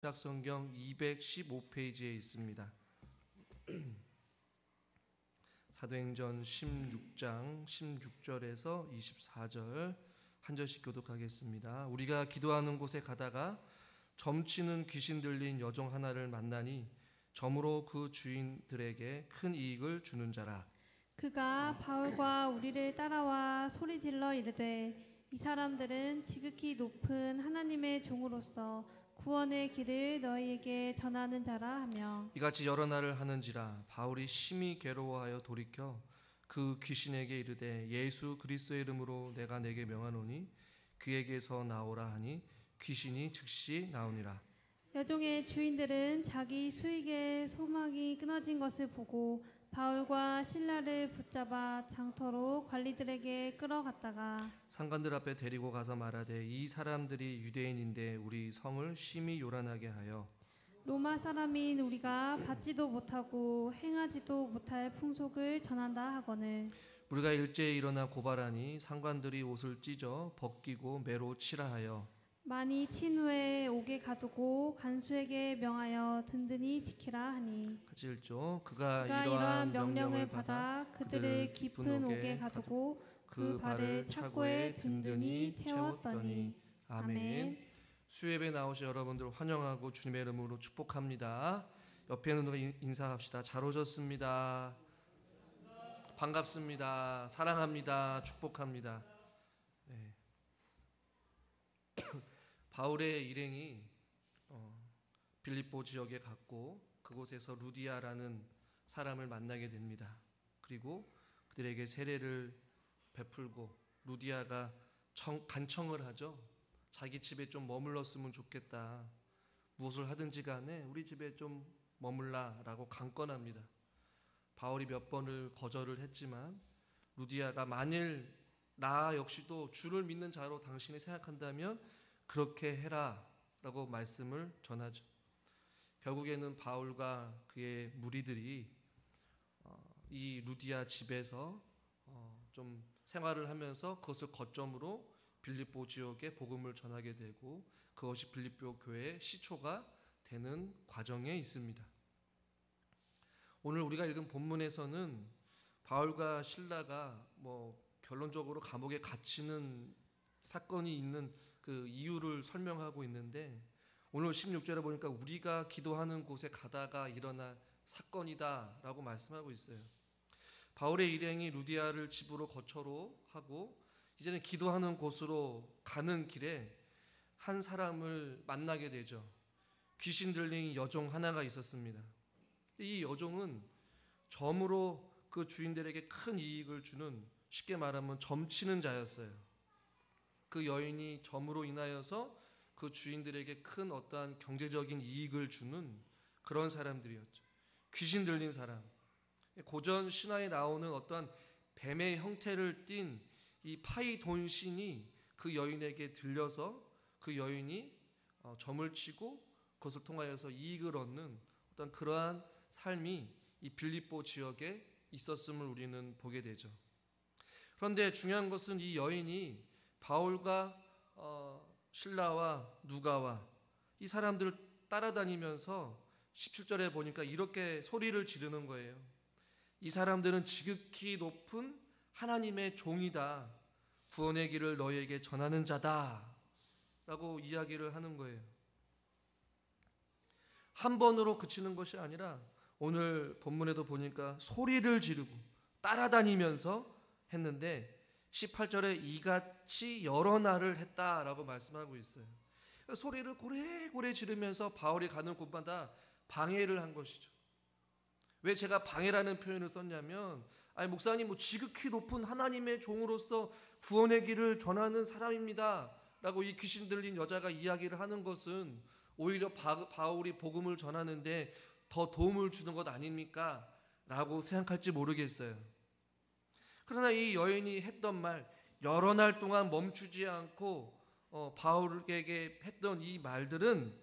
신약성경 215페이지에 있습니다. 사도행전 16장 16절에서 24절 한 절씩 교독하겠습니다. 우리가 기도하는 곳에 가다가 점치는 귀신 들린 여종 하나를 만나니 점으로 그 주인들에게 큰 이익을 주는 자라. 그가 바울과 우리를 따라와 소리질러 이르되 이 사람들은 지극히 높은 하나님의 종으로서 구원의 길을 너희에게 전하는 자라 하며 이같이 여러 날을 하는지라. 바울이 심히 괴로워하여 돌이켜 그 귀신에게 이르되 예수 그리스도의 이름으로 내가 내게 명하노니 그에게서 나오라 하니 귀신이 즉시 나오니라. 여종의 주인들은 자기 수익의 소망이 끊어진 것을 보고 바울과 실라를 붙잡아 장터로 관리들에게 끌어갔다가 상관들 앞에 데리고 가서 말하되 이 사람들이 유대인인데 우리 성을 심히 요란하게 하여 로마 사람인 우리가 받지도 못하고 행하지도 못할 풍속을 전한다 하거늘 우리가 일제에 일어나 고발하니 상관들이 옷을 찢어 벗기고 매로 치라 하여 많이 친 후에 옥에 가두고 간수에게 명하여 든든히 지키라 하니 같이 읽죠. 그가 이러한 명령을 받아 그들을 깊은 옥에 가두고 그 발을 착고에 든든히 채웠더니 아멘. 수예배 나오신 여러분들 환영하고 주님의 이름으로 축복합니다. 옆에 있는 분과 인사합시다. 잘 오셨습니다. 반갑습니다. 사랑합니다. 축복합니다. 네. 바울의 일행이 빌립보 지역에 갔고 그곳에서 루디아라는 사람을 만나게 됩니다. 그리고 그들에게 세례를 베풀고 루디아가 간청을 하죠. 자기 집에 좀 머물렀으면 좋겠다. 무엇을 하든지 간에 우리 집에 좀 머물라라고 강권합니다. 바울이 몇 번을 거절을 했지만 루디아가 만일 나 역시도 주를 믿는 자로 당신이 생각한다면 그렇게 해라 라고 말씀을 전하죠. 결국에는 바울과 그의 무리들이 이 루디아 집에서 좀 생활을 하면서 그것을 거점으로 빌립보 지역에 복음을 전하게 되고 그것이 빌립보 교회의 시초가 되는 과정에 있습니다. 오늘 우리가 읽은 본문에서는 바울과 실라가 결론적으로 감옥에 갇히는 사건이 있는 그 이유를 설명하고 있는데 오늘 16절에 보니까 우리가 기도하는 곳에 가다가 일어난 사건이다 라고 말씀하고 있어요. 바울의 일행이 루디아를 집으로 거처로 하고 이제는 기도하는 곳으로 가는 길에 한 사람을 만나게 되죠. 귀신 들린 여종 하나가 있었습니다. 이 여종은 점으로 그 주인들에게 큰 이익을 주는, 쉽게 말하면 점치는 자였어요. 그 여인이 점으로 인하여서 그 주인들에게 큰 어떠한 경제적인 이익을 주는 그런 사람들이었죠. 귀신 들린 사람. 고전 신화에 나오는 어떠한 뱀의 형태를 띤 이 파이돈신이 그 여인에게 들려서 그 여인이 점을 치고 그것을 통하여서 이익을 얻는 어떤 그러한 삶이 이 빌립보 지역에 있었음을 우리는 보게 되죠. 그런데 중요한 것은 이 여인이 바울과 실라와 누가와 이 사람들을 따라다니면서 17절에 보니까 이렇게 소리를 지르는 거예요. 이 사람들은 지극히 높은 하나님의 종이다. 구원의 길을 너희에게 전하는 자다. 라고 이야기를 하는 거예요. 한 번으로 그치는 것이 아니라 오늘 본문에도 보니까 소리를 지르고 따라다니면서 했는데 18절에 이같이 여러 날을 했다라고 말씀하고 있어요. 소리를 고래고래 지르면서 바울이 가는 곳마다 방해를 한 것이죠. 왜 제가 방해라는 표현을 썼냐면 목사님 지극히 높은 하나님의 종으로서 구원의 길을 전하는 사람입니다 라고 이 귀신 들린 여자가 이야기를 하는 것은 오히려 바울이 복음을 전하는데 더 도움을 주는 것 아닙니까? 라고 생각할지 모르겠어요. 그러나 이 여인이 했던 말, 여러 날 동안 멈추지 않고 바울에게 했던 이 말들은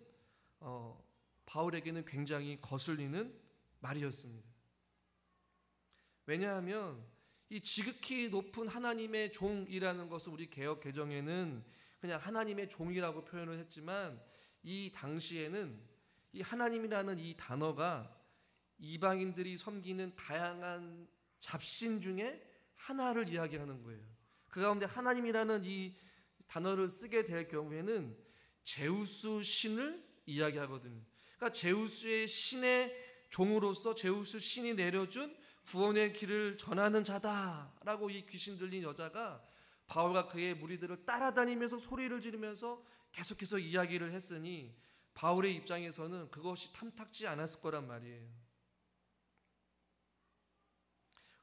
바울에게는 굉장히 거슬리는 말이었습니다. 왜냐하면 이 지극히 높은 하나님의 종이라는 것을 우리 개역 개정에는 그냥 하나님의 종이라고 표현을 했지만 이 당시에는 이 하나님이라는 이 단어가 이방인들이 섬기는 다양한 잡신 중에 하나를 이야기하는 거예요. 그 가운데 하나님이라는 이 단어를 쓰게 될 경우에는 제우스 신을 이야기하거든요. 그러니까 제우스의 신의 종으로서 제우스 신이 내려준 구원의 길을 전하는 자다라고 이 귀신 들린 여자가 바울과 그의 무리들을 따라다니면서 소리를 지르면서 계속해서 이야기를 했으니 바울의 입장에서는 그것이 탐탁지 않았을 거란 말이에요.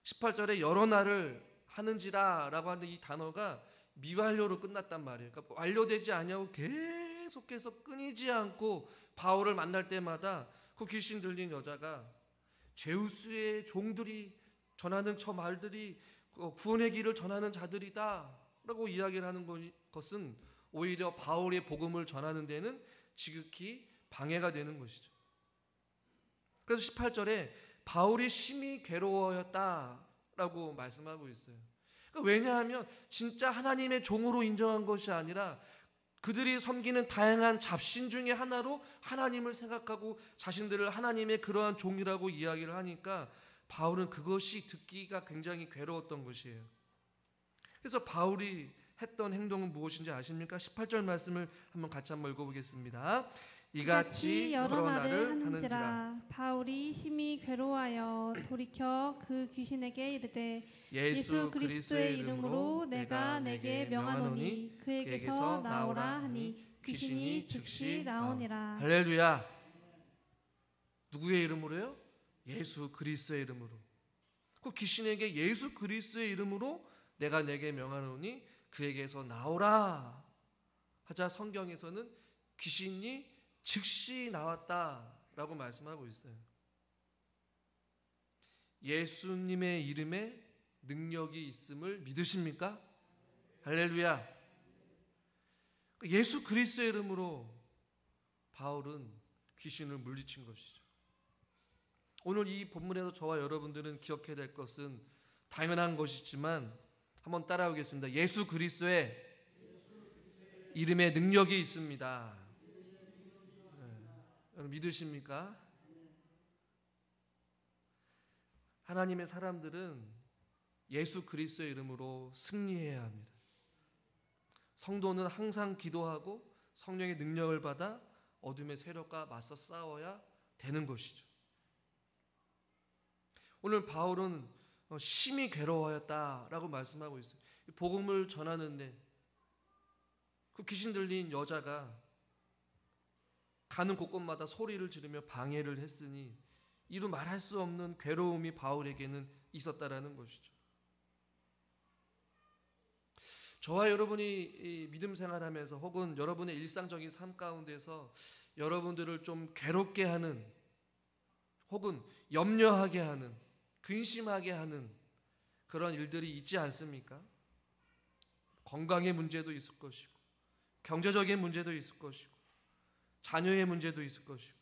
18절에 여러 날을 하는지라 라고 하는 이 단어가 미완료로 끝났단 말이에요. 그러니까 완료되지 아니하고 계속해서 끊이지 않고 바울을 만날 때마다 그 귀신 들린 여자가 제우스의 종들이 전하는 저 말들이 구원의 길을 전하는 자들이다 라고 이야기를 하는 것은 오히려 바울의 복음을 전하는 데는 지극히 방해가 되는 것이죠. 그래서 18절에 바울이 심히 괴로워하였다라고 말씀하고 있어요. 그러니까 왜냐하면 진짜 하나님의 종으로 인정한 것이 아니라 그들이 섬기는 다양한 잡신 중에 하나로 하나님을 생각하고 자신들을 하나님의 그러한 종이라고 이야기를 하니까 바울은 그것이 듣기가 굉장히 괴로웠던 것이에요. 그래서 바울이 했던 행동은 무엇인지 아십니까? 18절 말씀을 같이 한번 읽어보겠습니다. 이같이 여러 날을 하는지라. 바울이 심히 괴로워하여 돌이켜 그 귀신에게 이르되 예수 그리스도의 이름으로 내가 내게 명하노니 그에게서 나오라 하니 귀신이 즉시 나오니라. 할렐루야. 누구의 이름으로요? 예수 그리스도의 이름으로. 그 귀신에게 예수 그리스도의 이름으로 내가 내게 명하노니 그에게서 나오라 하자 성경에서는 귀신이 즉시 나왔다라고 말씀하고 있어요. 예수님의 이름에 능력이 있음을 믿으십니까? 할렐루야. 예수 그리스도의 이름으로 바울은 귀신을 물리친 것이죠. 오늘 이 본문에서 저와 여러분들은 기억해야 될 것은 당연한 것이지만 한번 따라오겠습니다. 예수 그리스도의 이름에 능력이 있습니다. 여러분 믿으십니까? 하나님의 사람들은 예수 그리스도의 이름으로 승리해야 합니다. 성도는 항상 기도하고 성령의 능력을 받아 어둠의 세력과 맞서 싸워야 되는 것이죠. 오늘 바울은 심히 괴로워하였다라고 말씀하고 있어요. 복음을 전하는데 그 귀신 들린 여자가 가는 곳곳마다 소리를 지르며 방해를 했으니 이루 말할 수 없는 괴로움이 바울에게는 있었다라는 것이죠. 저와 여러분이 이 믿음 생활하면서 혹은 여러분의 일상적인 삶 가운데서 여러분들을 좀 괴롭게 하는 혹은 염려하게 하는 근심하게 하는 그런 일들이 있지 않습니까? 건강의 문제도 있을 것이고 경제적인 문제도 있을 것이고 자녀의 문제도 있을 것이고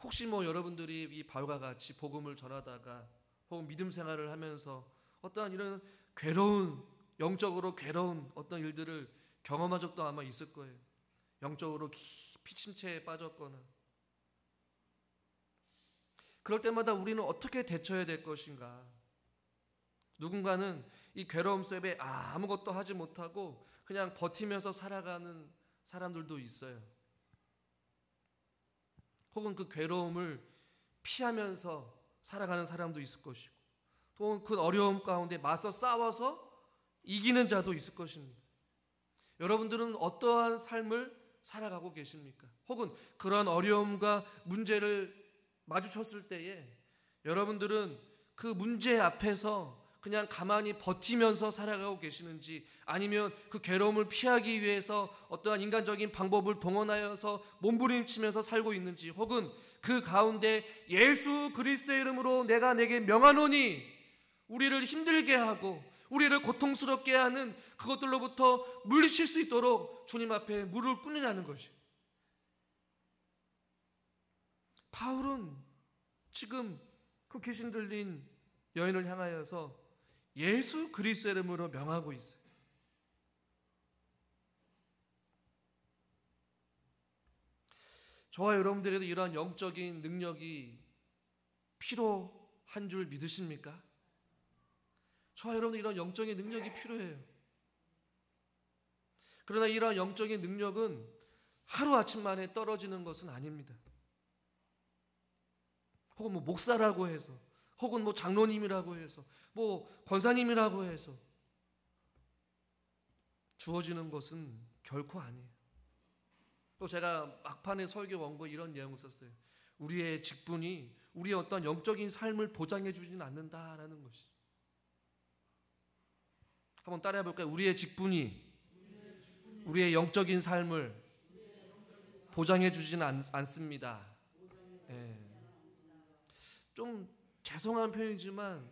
혹시 여러분들이 이 바울과 같이 복음을 전하다가 혹은 믿음 생활을 하면서 어떠한 이런 괴로운 영적으로 괴로운 어떤 일들을 경험한 적도 아마 있을 거예요. 영적으로 깊이 침체에 빠졌거나 그럴 때마다 우리는 어떻게 대처해야 될 것인가? 누군가는 이 괴로움 속에 아무것도 하지 못하고 그냥 버티면서 살아가는 사람들도 있어요. 혹은 그 괴로움을 피하면서 살아가는 사람도 있을 것이고 또 그 어려움 가운데 맞서 싸워서 이기는 자도 있을 것입니다. 여러분들은 어떠한 삶을 살아가고 계십니까? 혹은 그런 어려움과 문제를 마주쳤을 때에 여러분들은 그 문제 앞에서 그냥 가만히 버티면서 살아가고 계시는지 아니면 그 괴로움을 피하기 위해서 어떠한 인간적인 방법을 동원하여서 몸부림치면서 살고 있는지 혹은 그 가운데 예수 그리스도의 이름으로 내가 내게 명하노니 우리를 힘들게 하고 우리를 고통스럽게 하는 그것들로부터 물리칠 수 있도록 주님 앞에 무릎을 꿇으라는 것이. 바울은 지금 그 귀신 들린 여인을 향하여서 예수 그리스도의 이름으로 명하고 있어요. 저와 여러분들에도 이러한 영적인 능력이 필요한 줄 믿으십니까? 저와 여러분들 이런 영적인 능력이 필요해요. 그러나 이러한 영적인 능력은 하루아침 만에 떨어지는 것은 아닙니다. 혹은 뭐 목사라고 해서, 혹은 뭐 장로님이라고 해서, 뭐 권사님이라고 해서 주어지는 것은 결코 아니에요. 또 제가 막판에 설교 원고에 이런 내용을 썼어요. 우리의 직분이 우리의 어떤 영적인 삶을 보장해 주지는 않는다라는 것이죠. 한번 따라해 볼까요? 우리의 직분이 우리의 영적인 삶을 보장해 주지는 않습니다. 예. 좀 죄송한 표현이지만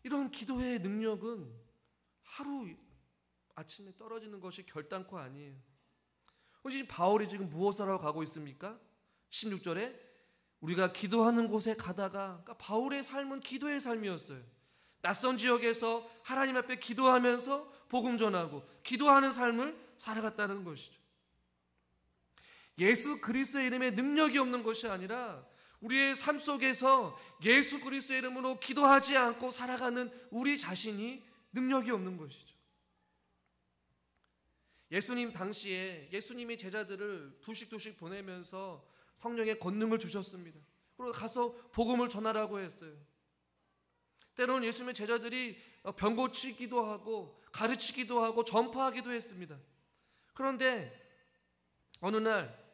이런 기도의 능력은 하루 아침에 떨어지는 것이 결단코 아니에요. 지금 바울이 지금 무엇을 하러 가고 있습니까? 16절에 우리가 기도하는 곳에 가다가, 그러니까 바울의 삶은 기도의 삶이었어요. 낯선 지역에서 하나님 앞에 기도하면서 복음 전하고 기도하는 삶을 살아갔다는 것이죠. 예수 그리스도의 이름에 능력이 없는 것이 아니라 우리의 삶 속에서 예수 그리스도의 이름으로 기도하지 않고 살아가는 우리 자신이 능력이 없는 것이죠. 예수님 당시에 예수님이 제자들을 두씩 보내면서 성령의 권능을 주셨습니다. 그리고 가서 복음을 전하라고 했어요. 때로는 예수님의 제자들이 병 고치기도 하고 가르치기도 하고 전파하기도 했습니다. 그런데 어느 날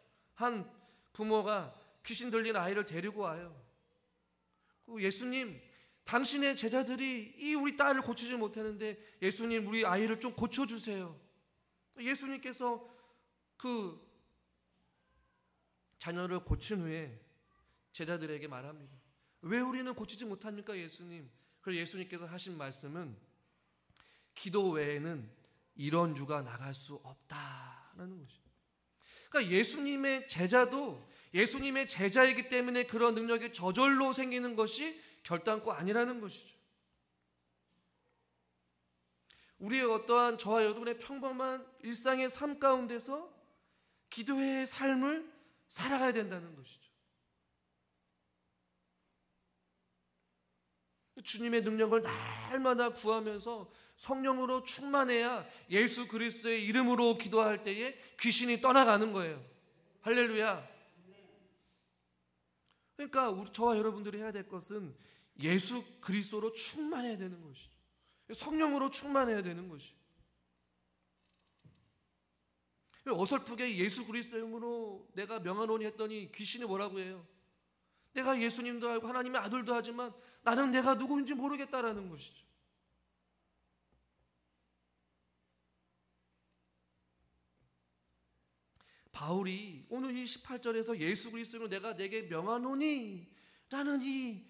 한 부모가 귀신 들린 아이를 데리고 와요. 예수님, 당신의 제자들이 이 우리 딸을 고치지 못하는데 예수님, 우리 아이를 좀 고쳐주세요. 예수님께서 그 자녀를 고친 후에 제자들에게 말합니다. 왜 우리는 고치지 못합니까, 예수님? 그래서 예수님께서 하신 말씀은 기도 외에는 이런 유가 나갈 수 없다라는 것이죠. 그러니까 예수님의 제자도 예수님의 제자이기 때문에 그런 능력이 저절로 생기는 것이 결단코 아니라는 것이죠. 우리의 어떠한 저와 여러분의 평범한 일상의 삶 가운데서 기도의 삶을 살아가야 된다는 것이죠. 주님의 능력을 날마다 구하면서 성령으로 충만해야 예수 그리스도의 이름으로 기도할 때에 귀신이 떠나가는 거예요. 할렐루야. 그러니까 저와 여러분들이 해야 될 것은 예수 그리스도로 충만해야 되는 것이죠. 성령으로 충만해야 되는 것이죠. 어설프게 예수 그리스도의 이름으로 내가 명하노니 했더니 귀신이 뭐라고 해요? 내가 예수님도 알고 하나님의 아들도 하지만 나는 내가 누구인지 모르겠다라는 것이죠. 바울이 오늘 이 18절에서 예수 그리스도로 내가 내게 명하노니 라는 이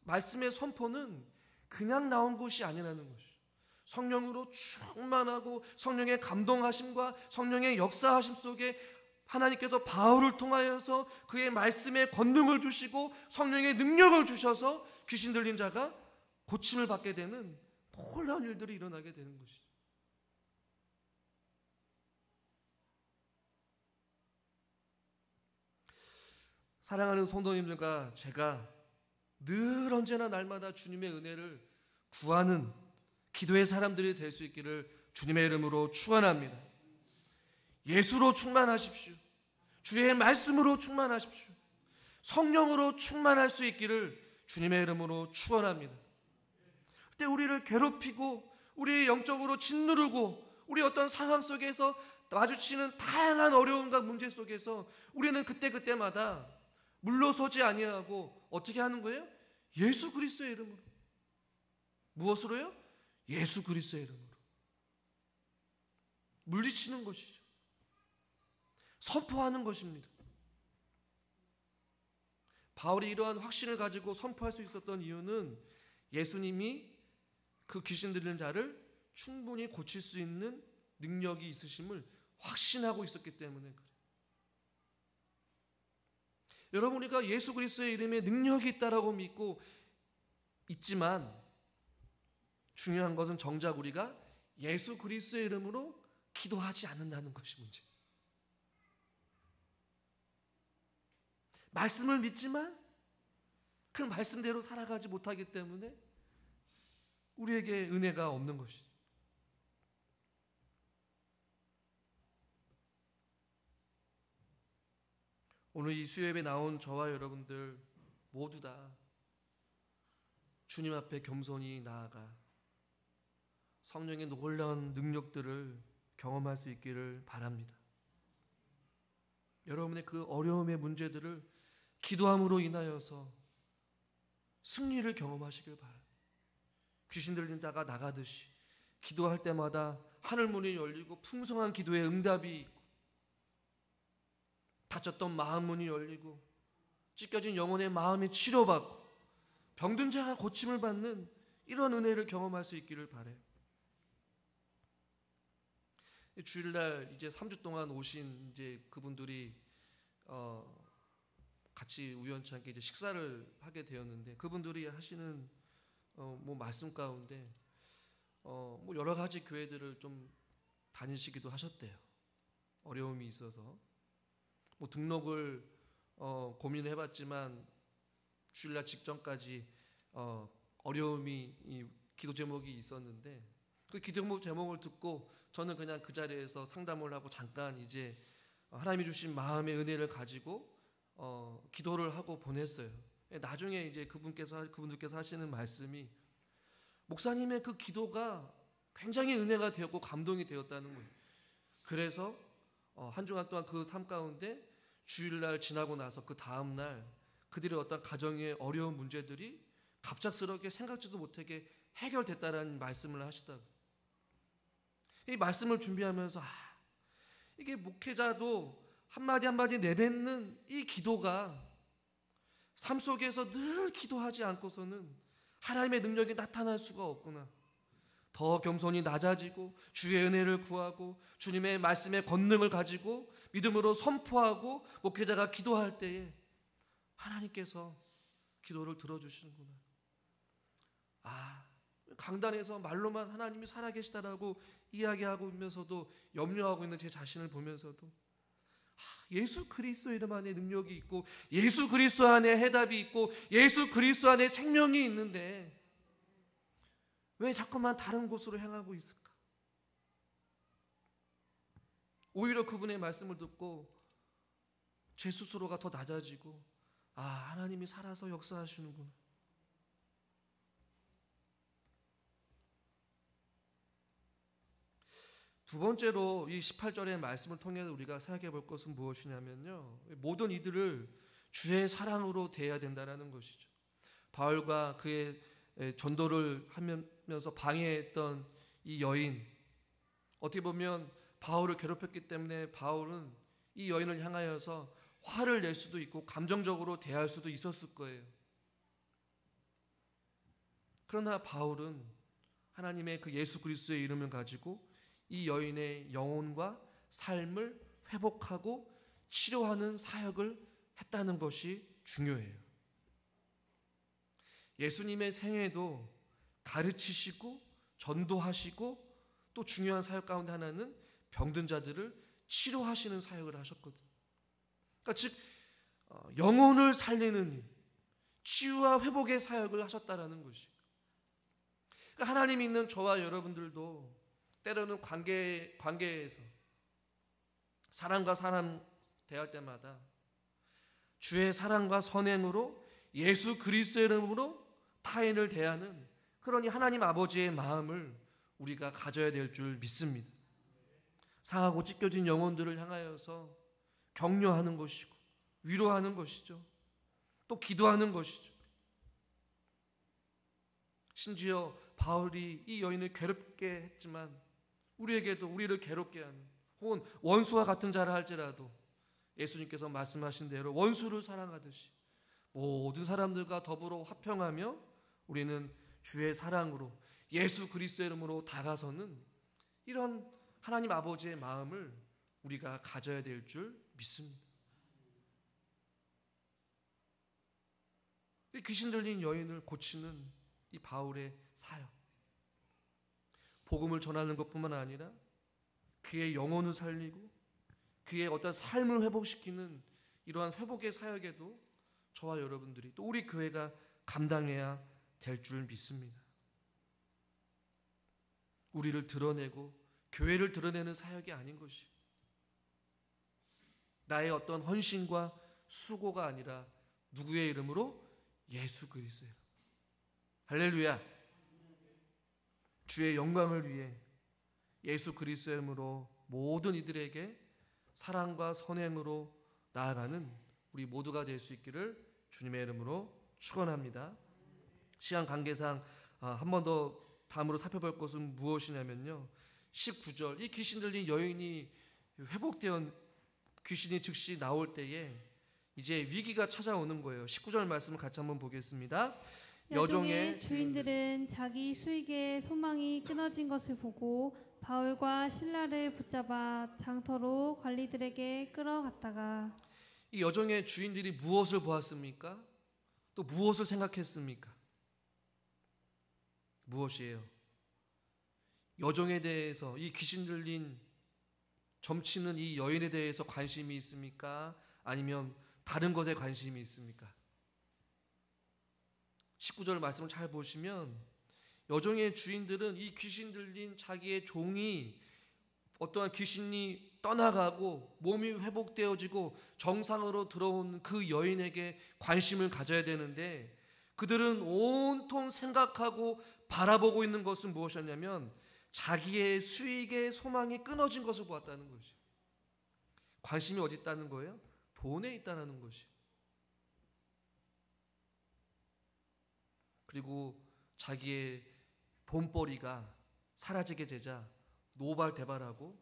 말씀의 선포는 그냥 나온 것이 아니라는 것이죠. 성령으로 충만하고 성령의 감동하심과 성령의 역사하심 속에 하나님께서 바울을 통하여서 그의 말씀에 권능을 주시고 성령의 능력을 주셔서 귀신 들린 자가 고침을 받게 되는 놀라운 일들이 일어나게 되는 것이죠. 사랑하는 성도님들과 제가 늘 언제나 날마다 주님의 은혜를 구하는 기도의 사람들이 될 수 있기를 주님의 이름으로 축원합니다. 예수로 충만하십시오. 주의 말씀으로 충만하십시오. 성령으로 충만할 수 있기를 주님의 이름으로 축원합니다. 그때 우리를 괴롭히고 우리 영적으로 짓누르고 우리 어떤 상황 속에서 마주치는 다양한 어려움과 문제 속에서 우리는 그때마다 물러서지 아니하고 어떻게 하는 거예요? 예수 그리스도의 이름으로. 무엇으로요? 예수 그리스도의 이름으로 물리치는 것이죠. 선포하는 것입니다. 바울이 이러한 확신을 가지고 선포할 수 있었던 이유는 예수님이 그 귀신 들린 자를 충분히 고칠 수 있는 능력이 있으심을 확신하고 있었기 때문에 그래요. 여러분, 우리가 예수 그리스도의 이름에 능력이 있다라고 믿고 있지만 중요한 것은 정작 우리가 예수 그리스도의 이름으로 기도하지 않는다는 것이 문제예요. 말씀을 믿지만 그 말씀대로 살아가지 못하기 때문에 우리에게 은혜가 없는 것이죠. 오늘 이 수요예배 나온 저와 여러분들 모두 다 주님 앞에 겸손히 나아가 성령의 놀라운 능력들을 경험할 수 있기를 바랍니다. 여러분의 그 어려움의 문제들을 기도함으로 인하여서 승리를 경험하시길 바랍니다. 귀신 들린 자가 나가듯이 기도할 때마다 하늘 문이 열리고 풍성한 기도의 응답이 있고, 다쳤던 마음 문이 열리고 찢겨진 영혼의 마음이 치료받고 병든 자가 고침을 받는 이런 은혜를 경험할 수 있기를 바라요. 주일날 이제 3주 동안 오신 이제 그분들이 같이 우연치 않게 이제 식사를 하게 되었는데, 그분들이 하시는 뭐 말씀 가운데 뭐 여러 가지 교회들을 좀 다니시기도 하셨대요. 어려움이 있어서 뭐 등록을 고민해봤지만 주일날 직전까지 어려움이 이 기도 제목이 있었는데, 그 기도 제목을 듣고 저는 그냥 그 자리에서 상담을 하고 잠깐 이제 하나님이 주신 마음의 은혜를 가지고 기도를 하고 보냈어요. 나중에 이제 그분들께서 하시는 말씀이 목사님의 그 기도가 굉장히 은혜가 되었고 감동이 되었다는 거예요. 그래서 한 주간 동안 그 삶 가운데 주일날 지나고 나서 그 다음날 그들의 어떤 가정의 어려운 문제들이 갑작스럽게 생각지도 못하게 해결됐다라는 말씀을 하시다고. 이 말씀을 준비하면서 이게 목회자도 한마디 한마디 내뱉는 이 기도가 삶 속에서 늘 기도하지 않고서는 하나님의 능력이 나타날 수가 없구나. 더 겸손히 낮아지고 주의 은혜를 구하고 주님의 말씀의 권능을 가지고 믿음으로 선포하고 목회자가 기도할 때에 하나님께서 기도를 들어주시는구나. 강단에서 말로만 하나님이 살아계시다라고 이야기하고 있면서도 염려하고 있는 제 자신을 보면서도 예수 그리스도 이름만의 능력이 있고 예수 그리스도 안에 해답이 있고 예수 그리스도 안에 생명이 있는데 왜 자꾸만 다른 곳으로 향하고 있을까? 오히려 그분의 말씀을 듣고 제 스스로가 더 낮아지고 하나님이 살아서 역사하시는구나. 두 번째로 이 18절의 말씀을 통해서 우리가 생각해 볼 것은 무엇이냐면요, 모든 이들을 주의 사랑으로 대해야 된다는 것이죠. 바울과 그의 전도를 하면서 방해했던 이 여인, 어떻게 보면 바울을 괴롭혔기 때문에 바울은 이 여인을 향하여서 화를 낼 수도 있고 감정적으로 대할 수도 있었을 거예요. 그러나 바울은 하나님의 그 예수 그리스도의 이름을 가지고 이 여인의 영혼과 삶을 회복하고 치료하는 사역을 했다는 것이 중요해요. 예수님의 생애도 가르치시고 전도하시고 또 중요한 사역 가운데 하나는 병든 자들을 치료하시는 사역을 하셨거든요. 그러니까 즉 영혼을 살리는 치유와 회복의 사역을 하셨다라는 것이. 그러니까 하나님 있는 저와 여러분들도 때로는 관계에서 사람과 사람 대할 때마다 주의 사랑과 선행으로 예수 그리스도의 이름으로 타인을 대하는 그러니 하나님 아버지의 마음을 우리가 가져야 될 줄 믿습니다. 상하고 찢겨진 영혼들을 향하여서 격려하는 것이고 위로하는 것이죠. 또 기도하는 것이죠. 심지어 바울이 이 여인을 괴롭게 했지만 우리에게도 우리를 괴롭게 하는 혹은 원수와 같은 자라 할지라도 예수님께서 말씀하신 대로 원수를 사랑하듯이 모든 사람들과 더불어 화평하며 우리는 주의 사랑으로 예수 그리스도의 이름으로 다가서는 이런 하나님 아버지의 마음을 우리가 가져야 될 줄 믿습니다. 귀신 들린 여인을 고치는 이 바울의 사역, 복음을 전하는 것뿐만 아니라 그의 영혼을 살리고 그의 어떤 삶을 회복시키는 이러한 회복의 사역에도 저와 여러분들이 또 우리 교회가 감당해야 될 줄 믿습니다. 우리를 드러내고 교회를 드러내는 사역이 아닌 것이, 나의 어떤 헌신과 수고가 아니라 누구의 이름으로? 예수 그리스도예요. 할렐루야. 주의 영광을 위해 예수 그리스도의 이름으로 모든 이들에게 사랑과 선행으로 나아가는 우리 모두가 될 수 있기를 주님의 이름으로 축원합니다. 시간 관계상 한 번 더 다음으로 살펴볼 것은 무엇이냐면요, 19절, 이 귀신 들린 여인이 회복되어 귀신이 즉시 나올 때에 이제 위기가 찾아오는 거예요. 19절 말씀을 같이 한번 보겠습니다. 여종의 주인들은 자기 수익의 소망이 끊어진 것을 보고 바울과 실라를 붙잡아 장터로 관리들에게 끌어갔다가, 이 여종의 주인들이 무엇을 보았습니까? 또 무엇을 생각했습니까? 무엇이에요? 여종에 대해서, 이 귀신 들린 점치는 이 여인에 대해서 관심이 있습니까? 아니면 다른 것에 관심이 있습니까? 19절 말씀을 잘 보시면 여종의 주인들은 이 귀신 들린 자기의 종이 어떠한 귀신이 떠나가고 몸이 회복되어지고 정상으로 들어온 그 여인에게 관심을 가져야 되는데, 그들은 온통 생각하고 바라보고 있는 것은 무엇이었냐면 자기의 수익의 소망이 끊어진 것을 보았다는 것이. 관심이 어디 있다는 거예요? 돈에 있다는 것이. 그리고 자기의 돈벌이가 사라지게 되자 노발대발하고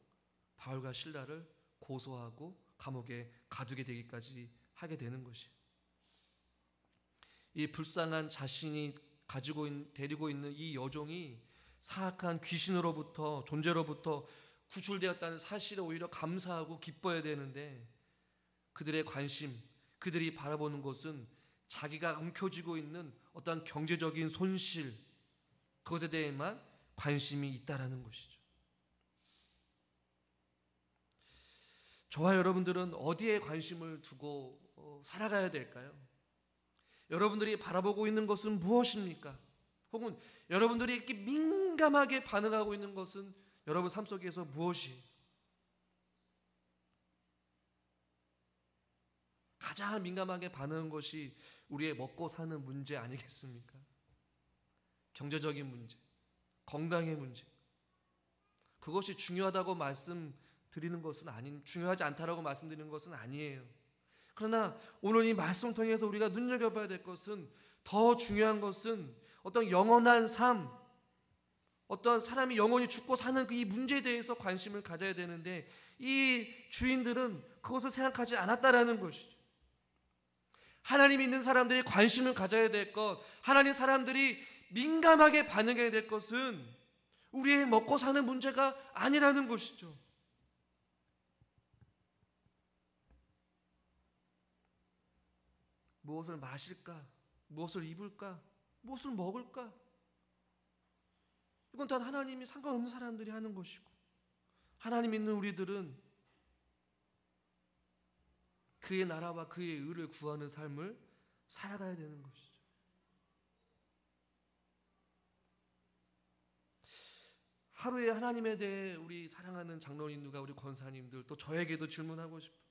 바울과 실라를 고소하고 감옥에 가두게 되기까지 하게 되는 것이. 이 불쌍한 자신이 데리고 있는 이 여종이 사악한 귀신으로부터, 존재로부터 구출되었다는 사실에 오히려 감사하고 기뻐해야 되는데, 그들의 관심, 그들이 바라보는 것은 자기가 움켜쥐고 있는 어떤 경제적인 손실, 그것에 대해만 관심이 있다라는 것이죠. 저와 여러분들은 어디에 관심을 두고 살아가야 될까요? 여러분들이 바라보고 있는 것은 무엇입니까? 혹은 여러분들이 이렇게 민감하게 반응하고 있는 것은 여러분 삶 속에서 무엇이? 가장 민감하게 반응한 것이 우리의 먹고 사는 문제 아니겠습니까? 경제적인 문제, 건강의 문제. 그것이 중요하다고 말씀드리는 것은 중요하지 않다라고 말씀드리는 것은 아니에요. 그러나 오늘 이 말씀 통해서 우리가 눈여겨봐야 될 것은, 더 중요한 것은 어떤 영원한 삶, 어떤 사람이 영원히 죽고 사는 이 문제에 대해서 관심을 가져야 되는데, 이 주인들은 그것을 생각하지 않았다라는 것이죠. 하나님 믿는 사람들이 관심을 가져야 될 것, 하나님 사람들이 민감하게 반응해야 될 것은 우리의 먹고 사는 문제가 아니라는 것이죠. 무엇을 마실까? 무엇을 입을까? 무엇을 먹을까? 이건 단 하나님이 상관없는 사람들이 하는 것이고, 하나님 믿는 우리들은 그의 나라와 그의 의를 구하는 삶을 살아가야 되는 것이죠. 하루에 하나님에 대해 우리 사랑하는 장로님 누가, 우리 권사님들, 또 저에게도 질문하고 싶어요.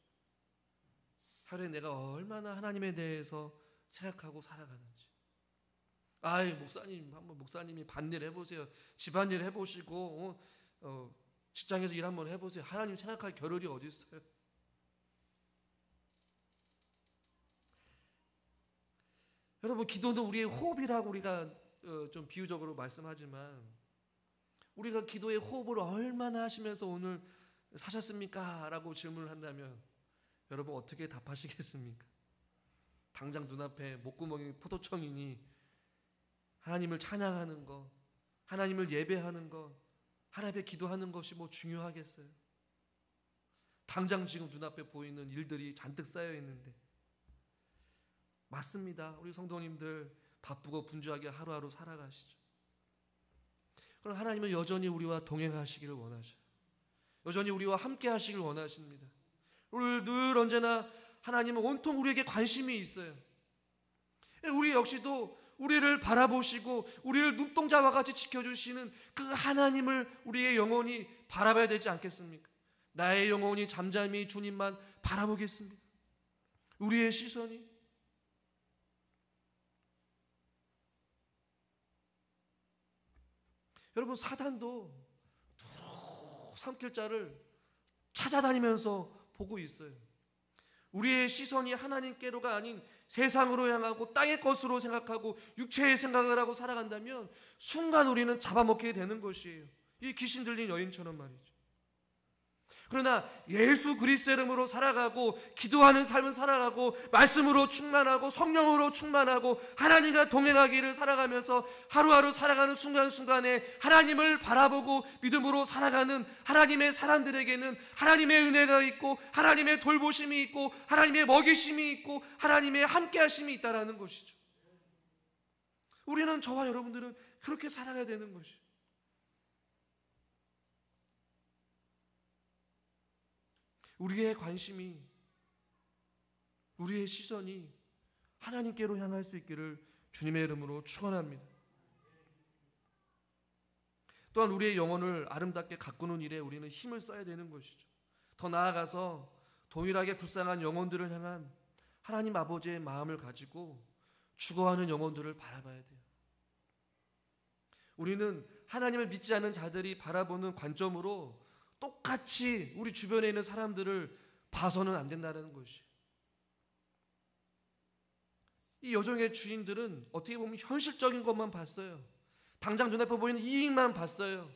하루에 내가 얼마나 하나님에 대해서 생각하고 살아가는지. 목사님, 한번 목사님이 반일 해보세요. 집안일 해보시고 직장에서 일 한번 해보세요. 하나님 생각할 겨를이 어디 있어요? 여러분, 기도는 우리의 호흡이라고 우리가 좀 비유적으로 말씀하지만, 우리가 기도의 호흡을 얼마나 하시면서 오늘 사셨습니까? 라고 질문을 한다면 여러분 어떻게 답하시겠습니까? 당장 눈앞에 목구멍이 포도청이니 하나님을 찬양하는 것, 하나님을 예배하는 것, 하나님 앞에 기도하는 것이 뭐 중요하겠어요? 당장 지금 눈앞에 보이는 일들이 잔뜩 쌓여 있는데. 맞습니다. 우리 성도님들 바쁘고 분주하게 하루하루 살아가시죠. 그럼 하나님은 여전히 우리와 동행하시기를 원하셔요. 여전히 우리와 함께 하시길 원하십니다. 우리 늘 언제나 하나님은 온통 우리에게 관심이 있어요. 우리 역시도 우리를 바라보시고 우리를 눈동자와 같이 지켜주시는 그 하나님을 우리의 영혼이 바라봐야 되지 않겠습니까? 나의 영혼이 잠잠히 주님만 바라보겠습니다. 우리의 시선이 여러분, 사단도 두루 삼킬 자를 찾아다니면서 보고 있어요. 우리의 시선이 하나님께로가 아닌 세상으로 향하고 땅의 것으로 생각하고 육체의 생각을 하고 살아간다면 순간 우리는 잡아먹게 되는 것이에요. 이 귀신 들린 여인처럼 말이죠. 그러나 예수 그리스도의 이름으로 살아가고 기도하는 삶을 살아가고 말씀으로 충만하고 성령으로 충만하고 하나님과 동행하기를 살아가면서 하루하루 살아가는 순간순간에 하나님을 바라보고 믿음으로 살아가는 하나님의 사람들에게는 하나님의 은혜가 있고 하나님의 돌보심이 있고 하나님의 먹이심이 있고 하나님의 함께하심이 있다라는 것이죠. 우리는, 저와 여러분들은 그렇게 살아가야 되는 것이죠. 우리의 관심이, 우리의 시선이 하나님께로 향할 수 있기를 주님의 이름으로 축원합니다. 또한 우리의 영혼을 아름답게 가꾸는 일에 우리는 힘을 써야 되는 것이죠. 더 나아가서 동일하게 불쌍한 영혼들을 향한 하나님 아버지의 마음을 가지고 죽어가는 영혼들을 바라봐야 돼요. 우리는 하나님을 믿지 않는 자들이 바라보는 관점으로 똑같이 우리 주변에 있는 사람들을 봐서는 안 된다는 것이. 이 여종의 주인들은 어떻게 보면 현실적인 것만 봤어요. 당장 눈앞에 보이는 이익만 봤어요.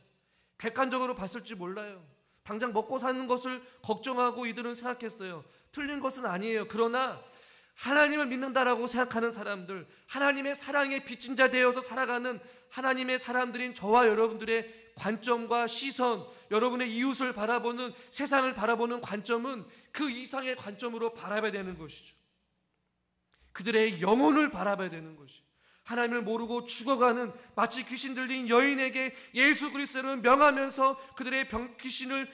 객관적으로 봤을지 몰라요. 당장 먹고 사는 것을 걱정하고 이들은 생각했어요. 틀린 것은 아니에요. 그러나 하나님을 믿는다라고 생각하는 사람들, 하나님의 사랑에 빚진 자 되어서 살아가는 하나님의 사람들인 저와 여러분들의 관점과 시선, 여러분의 이웃을 바라보는, 세상을 바라보는 관점은 그 이상의 관점으로 바라봐야 되는 것이죠. 그들의 영혼을 바라봐야 되는 것이죠. 하나님을 모르고 죽어가는 마치 귀신 들린 여인에게 예수 그리스도를 명하면서 그들의 귀신을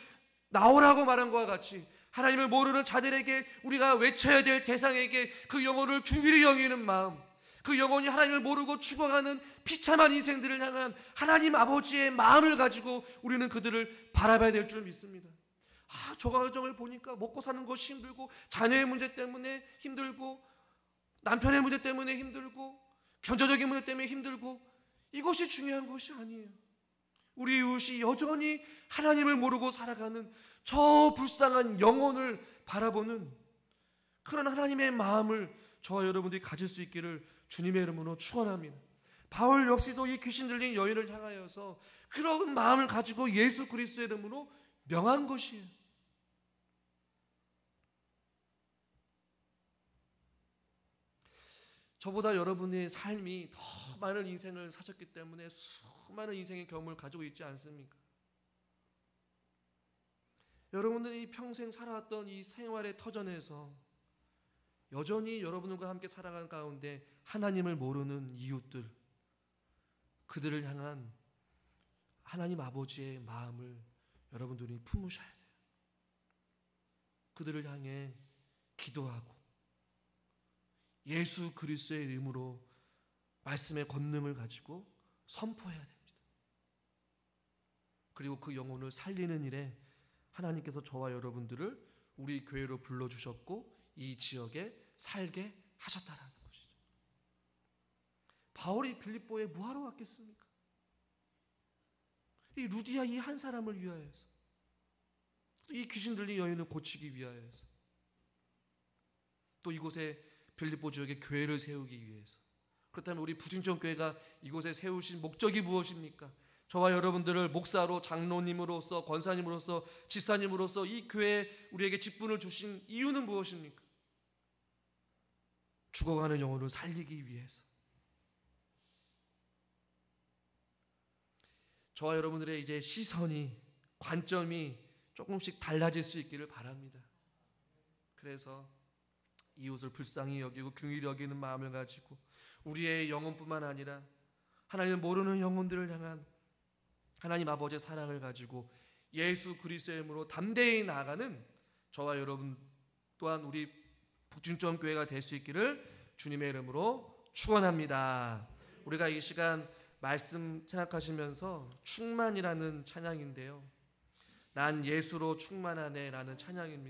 나오라고 말한 것과 같이 하나님을 모르는 자들에게 우리가 외쳐야 될 대상에게 그 영혼을 귀히 여기는 마음, 그 영혼이 하나님을 모르고 죽어가는 비참한 인생들을 향한 하나님 아버지의 마음을 가지고 우리는 그들을 바라봐야 될 줄 믿습니다. 저 가정을 보니까 먹고 사는 것이 힘들고 자녀의 문제 때문에 힘들고 남편의 문제 때문에 힘들고 경제적인 문제 때문에 힘들고, 이것이 중요한 것이 아니에요. 우리 이웃이 여전히 하나님을 모르고 살아가는 저 불쌍한 영혼을 바라보는 그런 하나님의 마음을 저와 여러분들이 가질 수 있기를 주님의 이름으로 축원합니다. 바울 역시도 이 귀신 들린 여인을 향하여서 그런 마음을 가지고 예수 그리스도의 이름으로 명한 것이에요. 저보다 여러분의 삶이 더 많은 인생을 사셨기 때문에 수많은 인생의 경험을 가지고 있지 않습니까? 여러분들이 평생 살아왔던 이 생활의 터전에서 여전히 여러분들과 함께 살아가는 가운데 하나님을 모르는 이웃들, 그들을 향한 하나님 아버지의 마음을 여러분들이 품으셔야 돼요. 그들을 향해 기도하고 예수 그리스도의 이름으로 말씀의 권능을 가지고 선포해야 됩니다. 그리고 그 영혼을 살리는 일에 하나님께서 저와 여러분들을 우리 교회로 불러주셨고 이 지역에 살게 하셨다라는 것이죠. 바울이 빌립보에 뭐하러 왔겠습니까? 이 루디아 이 한 사람을 위하여서, 이 귀신 들린 여인을 고치기 위하여서, 또 이곳에 빌립보 지역에 교회를 세우기 위해서. 그렇다면 우리 부진정교회가 이곳에 세우신 목적이 무엇입니까? 저와 여러분들을 목사로, 장로님으로서, 권사님으로서, 집사님으로서 이 교회에 우리에게 직분을 주신 이유는 무엇입니까? 죽어가는 영혼을 살리기 위해서. 저와 여러분들의 이제 시선이, 관점이 조금씩 달라질 수 있기를 바랍니다. 그래서 이웃을 불쌍히 여기고 긍휼히 여기는 마음을 가지고 우리의 영혼뿐만 아니라 하나님을 모르는 영혼들을 향한 하나님 아버지의 사랑을 가지고 예수 그리스도의 이름으로 담대히 나아가는 저와 여러분 또한 우리 북진점 교회가 될 수 있기를 주님의 이름으로 축원합니다. 우리가 이 시간 말씀 생각하시면서 충만이라는 찬양인데요. 난 예수로 충만하네라는 찬양입니다.